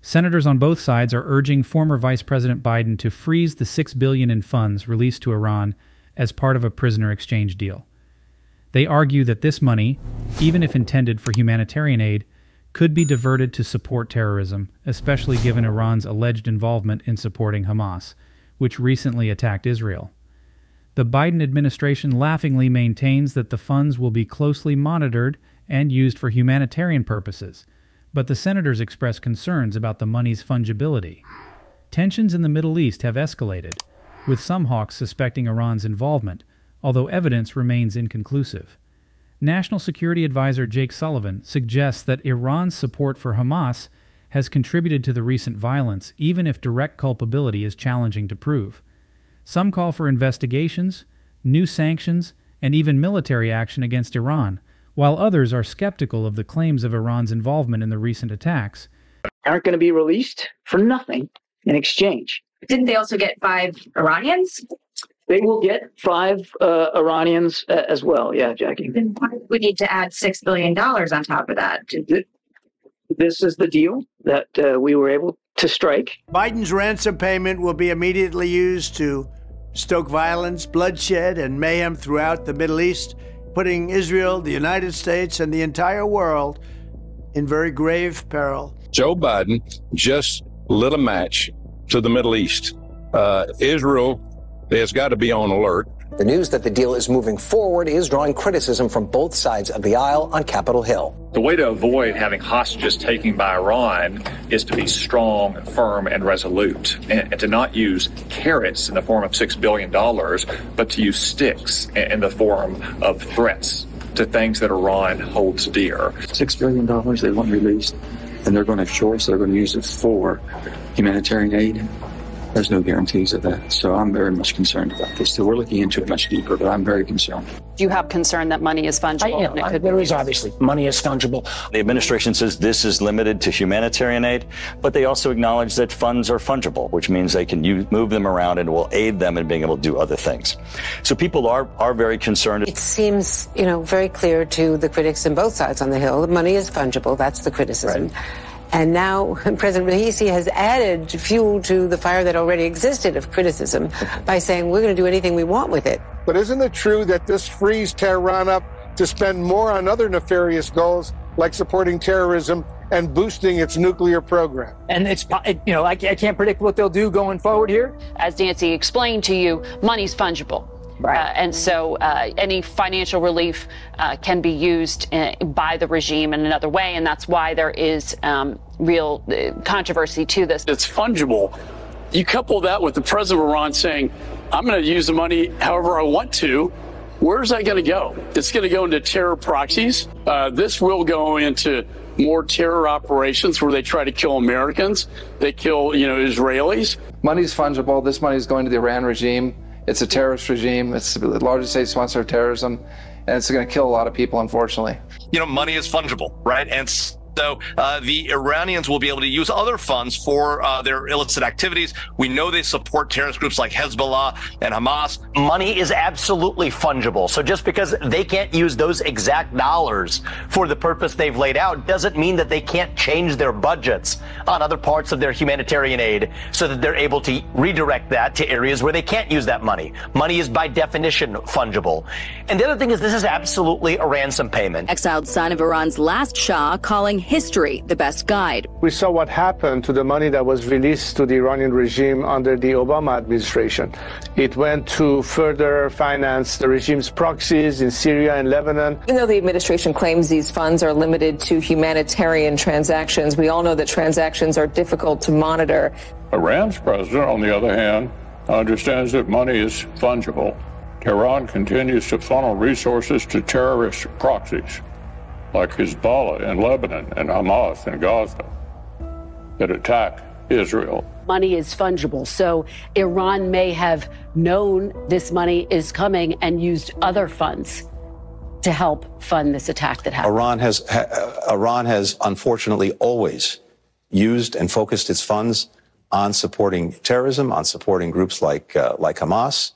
Senators on both sides are urging former Vice President Biden to freeze the $6 billion in funds released to Iran as part of a prisoner exchange deal. They argue that this money, even if intended for humanitarian aid, could be diverted to support terrorism, especially given Iran's alleged involvement in supporting Hamas, which recently attacked Israel. The Biden administration laughingly maintains that the funds will be closely monitored and used for humanitarian purposes, but the senators express concerns about the money's fungibility. Tensions in the Middle East have escalated, with some hawks suspecting Iran's involvement, although evidence remains inconclusive. National Security Advisor Jake Sullivan suggests that Iran's support for Hamas has contributed to the recent violence, even if direct culpability is challenging to prove. Some call for investigations, new sanctions, and even military action against Iran, while others are skeptical of the claims of Iran's involvement in the recent attacks. Aren't going to be released for nothing in exchange. Didn't they also get 5 Iranians? They will get 5 Iranians as well. Yeah, Jackie. Then why do we need to add $6 billion on top of that? This is the deal that we were able to strike. Biden's ransom payment will be immediately used to stoke violence, bloodshed, and mayhem throughout the Middle East, putting Israel, the United States, and the entire world in very grave peril. Joe Biden just lit a match to the Middle East. Israel has got to be on alert. The news that the deal is moving forward is drawing criticism from both sides of the aisle on Capitol Hill. The way to avoid having hostages taken by Iran is to be strong, firm, and resolute, and to not use carrots in the form of $6 billion, but to use sticks in the form of threats to things that Iran holds dear. $6 billion they want released, and they're going to shore, so they're going to use it for humanitarian aid. There's no guarantees of that. So I'm very much concerned about this. So we're looking into it much deeper, but I'm very concerned. Do you have concern that money is fungible? There is obviously money is fungible. The administration says this is limited to humanitarian aid, but they also acknowledge that funds are fungible, which means they can move them around and will aid them in being able to do other things. So people are very concerned. It seems, very clear to the critics on both sides on the Hill that money is fungible. That's the criticism. Right. And now President Raisi has added fuel to the fire that already existed of criticism by saying we're going to do anything we want with it. But isn't it true that this frees Tehran up to spend more on other nefarious goals like supporting terrorism and boosting its nuclear program? And it's, I can't predict what they'll do going forward here. As Nancy explained to you, money's fungible. Right. And so any financial relief can be used by the regime in another way. And that's why there is real controversy to this. It's fungible. You couple that with the president of Iran saying, I'm going to use the money however I want to. Where's that going to go? It's going to go into terror proxies. This will go into more terror operations where they try to kill Americans. They kill, Israelis. Money's fungible. This money is going to the Iran regime. It's a terrorist regime. It's the largest state sponsor of terrorism, and it's going to kill a lot of people, unfortunately. Money is fungible, right? And so the Iranians will be able to use other funds for their illicit activities. We know they support terrorist groups like Hezbollah and Hamas. Money is absolutely fungible. So just because they can't use those exact dollars for the purpose they've laid out doesn't mean that they can't change their budgets on other parts of their humanitarian aid so that they're able to redirect that to areas where they can't use that money. Money is by definition fungible. And the other thing is this is absolutely a ransom payment. Exiled son of Iran's last Shah calling history the best guide. We saw what happened to the money that was released to the Iranian regime under the Obama administration. It went to further finance the regime's proxies in Syria and Lebanon. Even though the administration claims these funds are limited to humanitarian transactions, we all know that transactions are difficult to monitor. Iran's president, on the other hand, understands that money is fungible. Tehran continues to funnel resources to terrorist proxies like Hezbollah in Lebanon and Hamas in Gaza that attack Israel. Money is fungible, so Iran may have known this money is coming and used other funds to help fund this attack that happened. Iran has unfortunately always used and focused its funds on supporting terrorism, on supporting groups like Hamas.